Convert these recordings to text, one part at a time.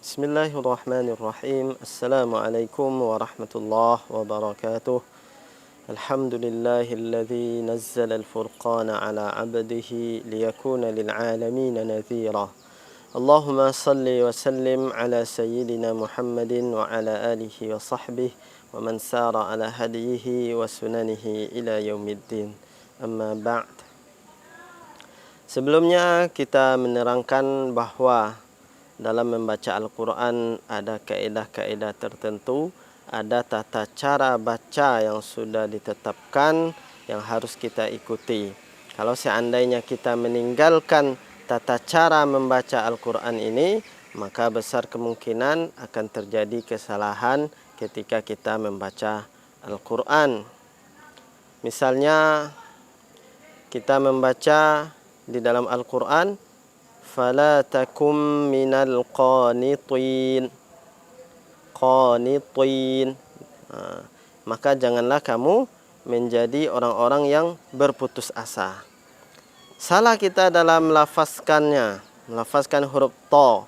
Bismillahirrahmanirrahim. Assalamualaikum warahmatullahi wabarakatuh. Alhamdulillahilladzi nazzala al-furqana ala 'abdihi liyakuna lil'alamin nadhira. Allahumma salli wa sallim ala sayyidina Muhammadin wa ala alihi wa sahbihi wa man sara ala hadiyihi wa sunanihi ila yaumiddin. Amma ba'd. Sebelumnya kita menerangkan bahawa dalam membaca Al-Quran ada kaedah-kaedah tertentu, ada tata cara baca yang sudah ditetapkan yang harus kita ikuti. Kalau seandainya kita meninggalkan tata cara membaca Al-Quran ini, maka besar kemungkinan akan terjadi kesalahan ketika kita membaca Al-Quran. Misalnya kita membaca di dalam Al-Quran, fala takum minal qanitin. Maka janganlah kamu menjadi orang-orang yang berputus asa. Salah kita dalam melafazkan huruf ta,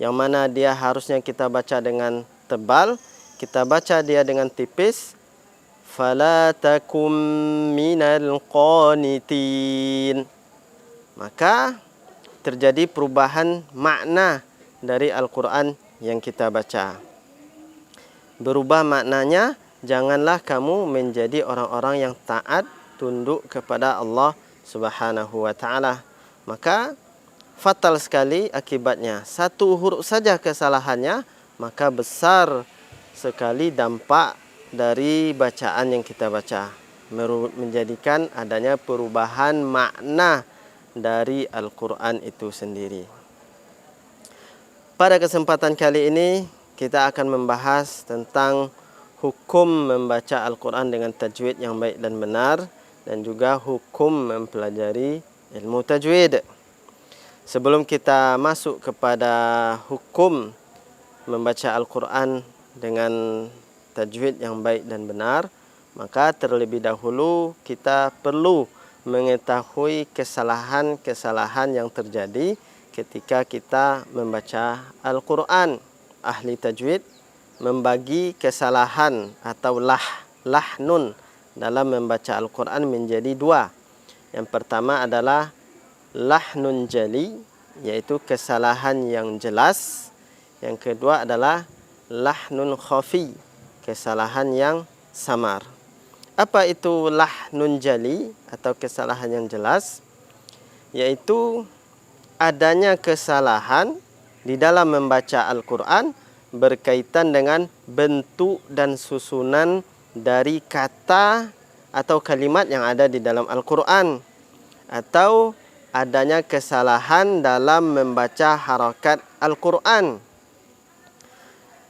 yang mana dia harusnya kita baca dengan tebal, kita baca dia dengan tipis. Fala takum minal qanitin. Maka terjadi perubahan makna dari Al-Quran yang kita baca. Berubah maknanya, janganlah kamu menjadi orang-orang yang taat tunduk kepada Allah Subhanahu wa ta'ala. Maka fatal sekali akibatnya. Satu huruf saja kesalahannya, maka besar sekali dampak dari bacaan yang kita baca, menjadikan adanya perubahan makna dari Al-Quran itu sendiri. Pada kesempatan kali ini kita akan membahas tentang hukum membaca Al-Quran dengan tajwid yang baik dan benar, dan juga hukum mempelajari ilmu tajwid. Sebelum kita masuk kepada hukum membaca Al-Quran dengan tajwid yang baik dan benar, maka terlebih dahulu kita perlu mengetahui kesalahan-kesalahan yang terjadi ketika kita membaca Al-Quran. Ahli tajwid membagi kesalahan atau lahnun dalam membaca Al-Quran menjadi dua. Yang pertama adalah lahnun jali, yaitu kesalahan yang jelas. Yang kedua adalah lahnun khafi, kesalahan yang samar. Apa itu lahnun jali atau kesalahan yang jelas? Yaitu adanya kesalahan di dalam membaca Al-Quran berkaitan dengan bentuk dan susunan dari kata atau kalimat yang ada di dalam Al-Quran, atau adanya kesalahan dalam membaca harakat Al-Quran.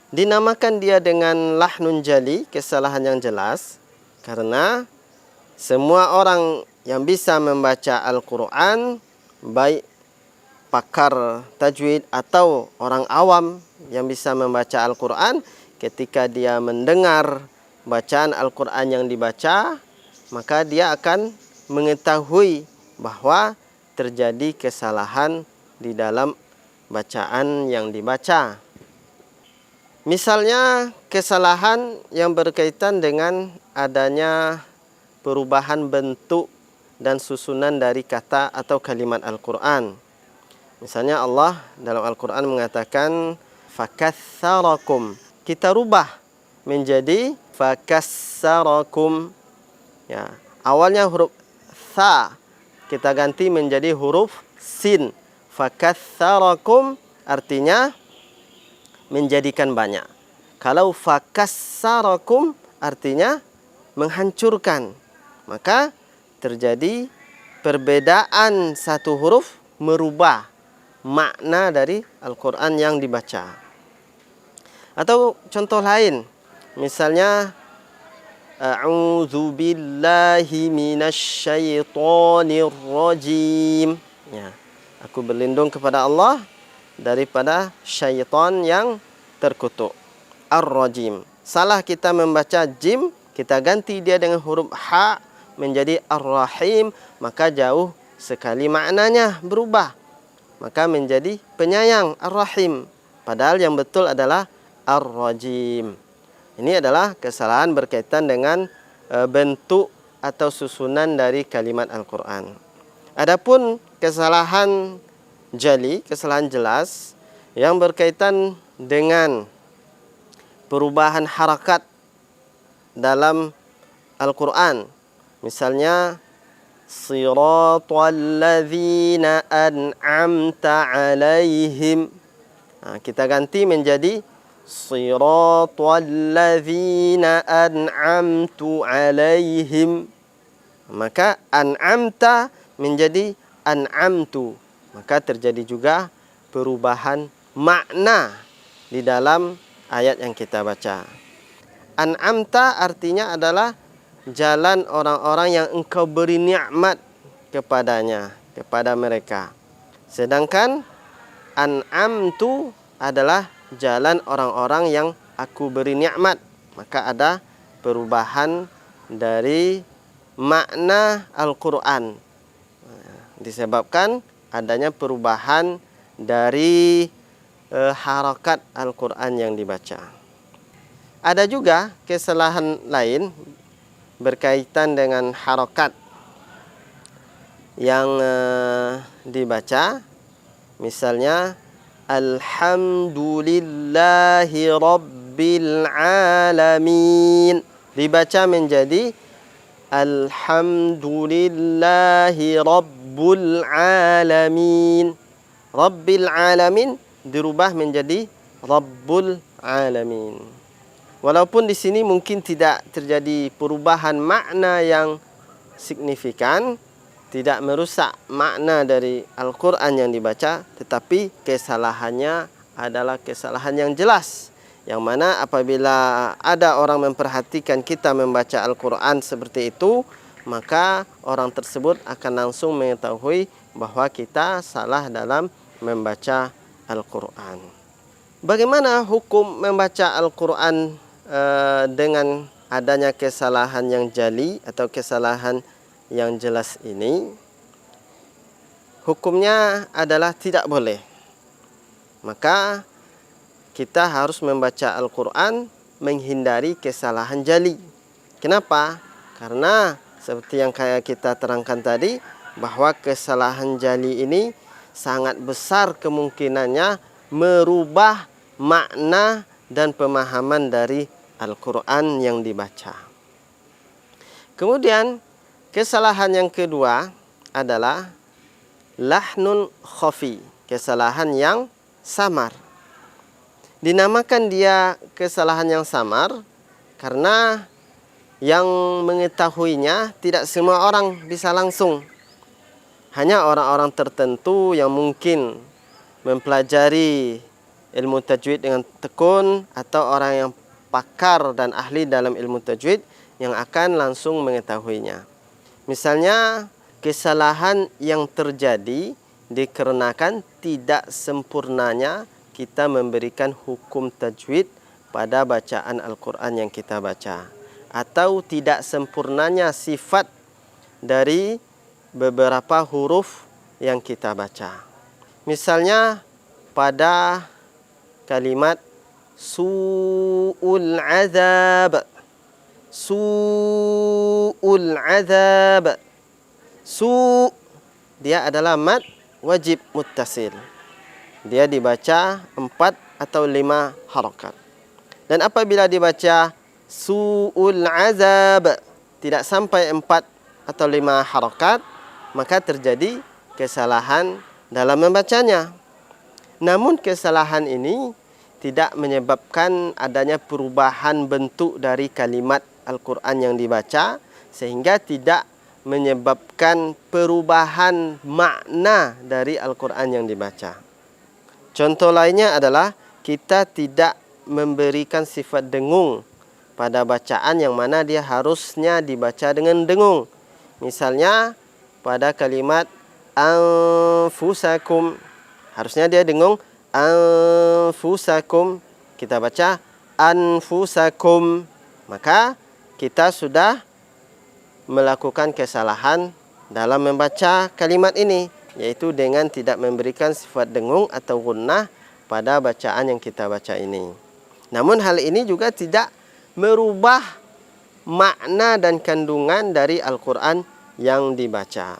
Dinamakan dia dengan lahnun jali, kesalahan yang jelas, karena semua orang yang bisa membaca Al-Quran, baik pakar tajwid atau orang awam yang bisa membaca Al-Quran, ketika dia mendengar bacaan Al-Quran yang dibaca, maka dia akan mengetahui bahwa terjadi kesalahan di dalam bacaan yang dibaca. Misalnya kesalahan yang berkaitan dengan adanya perubahan bentuk dan susunan dari kata atau kalimat Al-Quran. Misalnya Allah dalam Al-Quran mengatakan fakassarakum. Kita rubah menjadi fakassarakum. Ya, awalnya huruf tha kita ganti menjadi huruf sin. Fakassarakum artinya menjadikan banyak. Kalau fakassarakum artinya menghancurkan, maka terjadi perbedaan satu huruf merubah makna dari Al-Quran yang dibaca. Atau contoh lain, misalnya a'udzu billahi minasyaitonir rajim. Ya, aku berlindung kepada Allah daripada syaitan yang terkutuk. Ar-Rajim. Salah kita membaca jim, kita ganti dia dengan huruf ha menjadi Ar-Rahim, maka jauh sekali maknanya berubah. Maka menjadi penyayang, Ar-Rahim, Padahal yang betul adalah ar-rajim. Ini adalah kesalahan berkaitan dengan bentuk atau susunan dari kalimat Al-Quran. Adapun kesalahan jali, kesalahan jelas yang berkaitan dengan perubahan harakat dalam Al-Quran. Misalnya, siratal ladzina an'amta alaihim. Kita ganti menjadi siratal ladzina an'amtu alaihim. Maka an'amta menjadi an'amtu. Maka terjadi juga perubahan makna di dalam ayat yang kita baca. An'amta artinya adalah jalan orang-orang yang engkau beri nikmat kepadanya, kepada mereka. Sedangkan an'amtu adalah jalan orang-orang yang aku beri nikmat. Maka ada perubahan dari makna Al-Quran. Disebabkan adanya perubahan dari harakat Al-Quran yang dibaca. Ada juga kesalahan lain berkaitan dengan harakat yang dibaca. Misalnya, alhamdulillahi rabbil alamin. Dibaca menjadi alhamdulillahi rabbul alamin. Rabbil alamin dirubah menjadi rabbul alamin. Walaupun di sini mungkin tidak terjadi perubahan makna yang signifikan, tidak merusak makna dari Al-Quran yang dibaca, tetapi kesalahannya adalah kesalahan yang jelas. Yang mana apabila ada orang memperhatikan kita membaca Al-Quran seperti itu, maka orang tersebut akan langsung mengetahui bahwa kita salah dalam membaca Al-Quran. Bagaimana hukum membaca Al-Quran dengan adanya kesalahan yang jali atau kesalahan yang jelas ini? Hukumnya adalah tidak boleh. Maka kita harus membaca Al-Quran menghindari kesalahan jali. Kenapa? Karena seperti yang kayak kita terangkan tadi, bahwa kesalahan jali ini sangat besar kemungkinannya merubah makna dan pemahaman dari Al-Quran yang dibaca. Kemudian kesalahan yang kedua adalah lahnun khafi, kesalahan yang samar. Dinamakan dia kesalahan yang samar karena yang mengetahuinya tidak semua orang bisa langsung. Hanya orang-orang tertentu yang mungkin mempelajari ilmu tajwid dengan tekun atau orang yang pakar dan ahli dalam ilmu tajwid yang akan langsung mengetahuinya. Misalnya, kesalahan yang terjadi dikarenakan tidak sempurnanya kita memberikan hukum tajwid pada bacaan Al-Quran yang kita baca, atau tidak sempurnanya sifat dari beberapa huruf yang kita baca. Misalnya pada kalimat su'ul azab. Su'ul azab. Su' dia adalah mad wajib muttasil. Dia dibaca 4 atau 5 harakat. Dan apabila dibaca su'ul azab tidak sampai 4 atau 5 harakat, maka terjadi kesalahan dalam membacanya. Namun kesalahan ini tidak menyebabkan adanya perubahan bentuk dari kalimat Al-Quran yang dibaca, sehingga tidak menyebabkan perubahan makna dari Al-Quran yang dibaca. Contoh lainnya adalah kita tidak memberikan sifat dengung pada bacaan yang mana dia harusnya dibaca dengan dengung. Misalnya pada kalimat anfusakum, harusnya dia dengung anfusakum, kita baca anfusakum, maka kita sudah melakukan kesalahan dalam membaca kalimat ini, yaitu dengan tidak memberikan sifat dengung atau gunnah pada bacaan yang kita baca ini. Namun hal ini juga tidak merubah makna dan kandungan dari Al-Quran yang dibaca.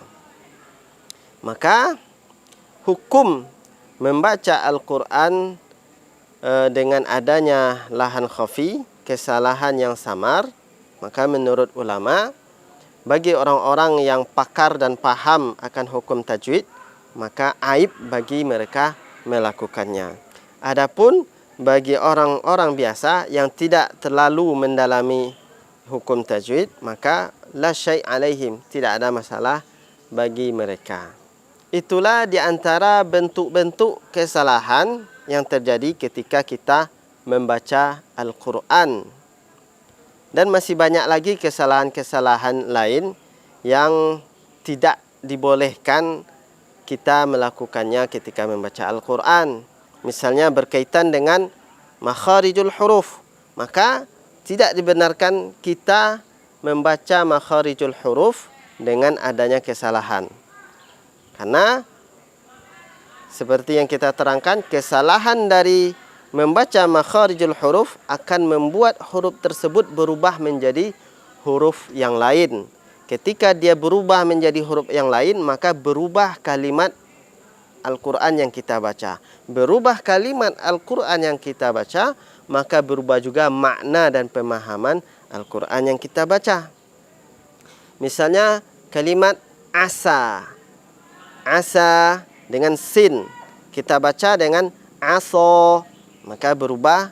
Maka hukum membaca Al-Quran dengan adanya lahan khafi, kesalahan yang samar, maka menurut ulama, bagi orang-orang yang pakar dan paham akan hukum tajwid, maka aib bagi mereka melakukannya. Adapun bagi orang-orang biasa yang tidak terlalu mendalami hukum tajwid, maka la syai' alaihim, tidak ada masalah bagi mereka. Itulah di antara bentuk-bentuk kesalahan yang terjadi ketika kita membaca Al-Quran. Dan masih banyak lagi kesalahan-kesalahan lain yang tidak dibolehkan kita melakukannya ketika membaca Al-Quran. Misalnya berkaitan dengan makharijul huruf. Maka tidak dibenarkan kita membaca makharijul huruf dengan adanya kesalahan. Karena seperti yang kita terangkan, kesalahan dari membaca makharijul huruf akan membuat huruf tersebut berubah menjadi huruf yang lain. Ketika dia berubah menjadi huruf yang lain, maka berubah kalimat Al-Quran yang kita baca. Berubah kalimat Al-Quran yang kita baca, maka berubah juga makna dan pemahaman Al-Quran yang kita baca. Misalnya kalimat asa. Asa dengan sin, kita baca dengan aso, maka berubah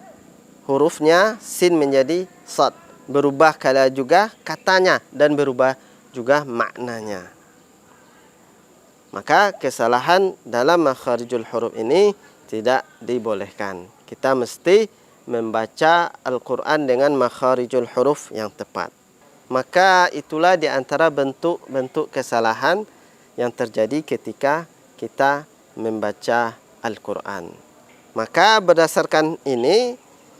hurufnya sin menjadi sad. Berubah kala juga katanya dan berubah juga maknanya. Maka kesalahan dalam makharijul huruf ini tidak dibolehkan. Kita mesti membaca Al-Quran dengan makharijul huruf yang tepat. Maka itulah di antara bentuk-bentuk kesalahan yang terjadi ketika kita membaca Al-Quran. Maka berdasarkan ini,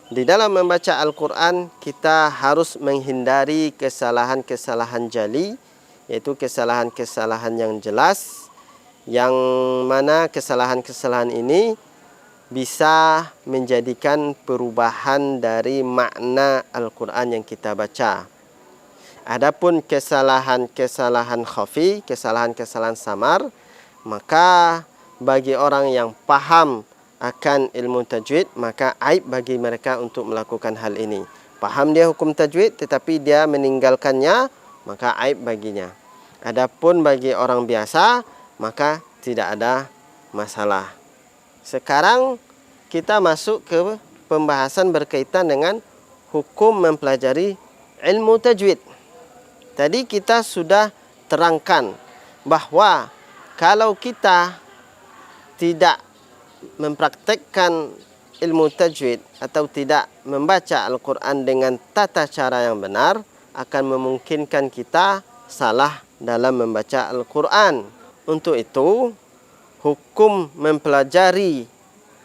di dalam membaca Al-Quran kita harus menghindari kesalahan-kesalahan jali, yaitu kesalahan-kesalahan yang jelas, yang mana kesalahan-kesalahan ini bisa menjadikan perubahan dari makna Al-Quran yang kita baca. Adapun kesalahan-kesalahan khafi, kesalahan-kesalahan samar, maka bagi orang yang paham akan ilmu tajwid, maka aib bagi mereka untuk melakukan hal ini. Paham dia hukum tajwid tetapi dia meninggalkannya, maka aib baginya. Adapun bagi orang biasa, maka tidak ada masalah. Sekarang kita masuk ke pembahasan berkaitan dengan hukum mempelajari ilmu tajwid. Tadi kita sudah terangkan bahwa kalau kita tidak mempraktekkan ilmu tajwid atau tidak membaca Al-Quran dengan tata cara yang benar, akan memungkinkan kita salah dalam membaca Al-Quran. Untuk itu, hukum mempelajari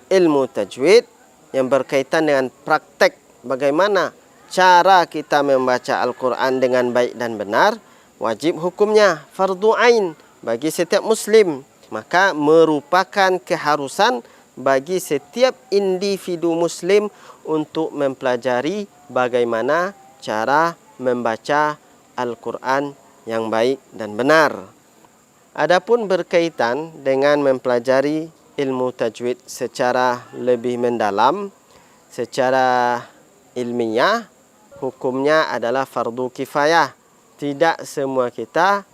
ilmu tajwid yang berkaitan dengan praktek bagaimana cara kita membaca Al-Quran dengan baik dan benar, wajib hukumnya fardu ain bagi setiap muslim. Maka merupakan keharusan bagi setiap individu muslim untuk mempelajari bagaimana cara membaca Al-Quran yang baik dan benar. Adapun berkaitan dengan mempelajari ilmu tajwid secara lebih mendalam, secara ilmiah, hukumnya adalah fardu kifayah. Tidak semua kita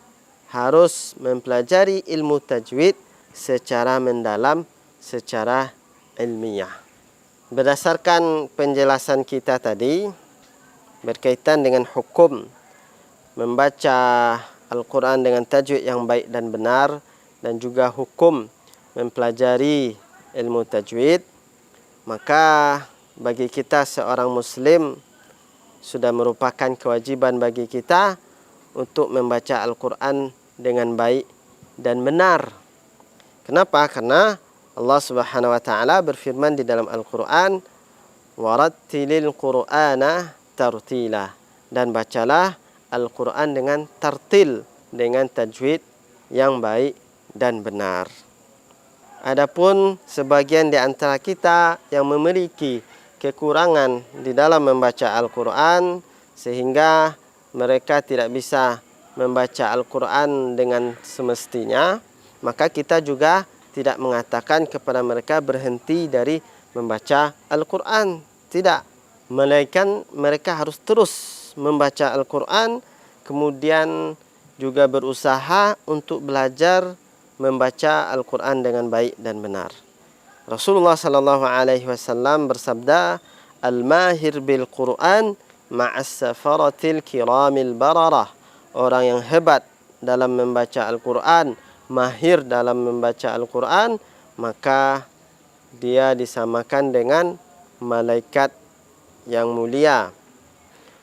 harus mempelajari ilmu tajwid secara mendalam, secara ilmiah. Berdasarkan penjelasan kita tadi berkaitan dengan hukum membaca Al-Quran dengan tajwid yang baik dan benar, dan juga hukum mempelajari ilmu tajwid, maka bagi kita seorang muslim sudah merupakan kewajiban bagi kita untuk membaca Al-Quran dengan baik dan benar. Kenapa? Karena Allah Subhanahu wa taala berfirman di dalam Al-Quran, "Warattilil Qur'ana tartila." Dan bacalah Al-Quran dengan tartil, dengan tajwid yang baik dan benar. Adapun sebagian di antara kita yang memiliki kekurangan di dalam membaca Al-Quran sehingga mereka tidak bisa membaca Al-Quran dengan semestinya, maka kita juga tidak mengatakan kepada mereka berhenti dari membaca Al-Quran. Tidak, melainkan mereka harus terus membaca Al-Quran, kemudian juga berusaha untuk belajar membaca Al-Quran dengan baik dan benar. Rasulullah sallallahu alaihi wasallam bersabda, "Al-mahir bil Quran ma'as safaratil kiramil bararah." Orang yang hebat dalam membaca Al-Quran, mahir dalam membaca Al-Quran, maka dia disamakan dengan malaikat yang mulia.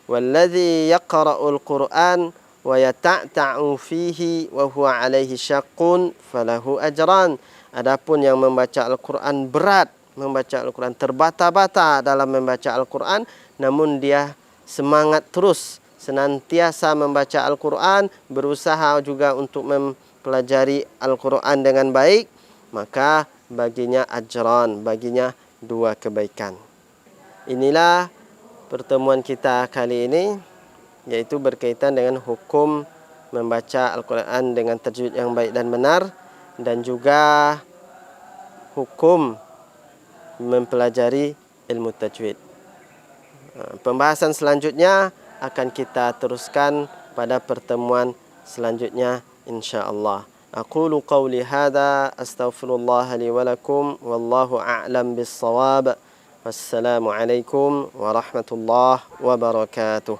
Walladzi yaqra'ul Qur'an wa yata'ta'u fihi wa huwa 'alaihi syaqqun falahu ajran. Adapun yang membaca Al-Quran berat, membaca Al-Quran terbata-bata dalam membaca Al-Quran, namun dia semangat terus senantiasa membaca Al-Quran, berusaha juga untuk mempelajari Al-Quran dengan baik, maka baginya ajran, baginya 2 kebaikan. Inilah pertemuan kita kali ini, yaitu berkaitan dengan hukum membaca Al-Quran dengan tajwid yang baik dan benar, dan juga hukum mempelajari ilmu tajwid. Pembahasan selanjutnya akan kita teruskan pada pertemuan selanjutnya insyaallah. Aqulu qawli hadza astaghfirullah li wa lakum wallahu a'lam bis-shawab. Wassalamu alaikum warahmatullahi wabarakatuh.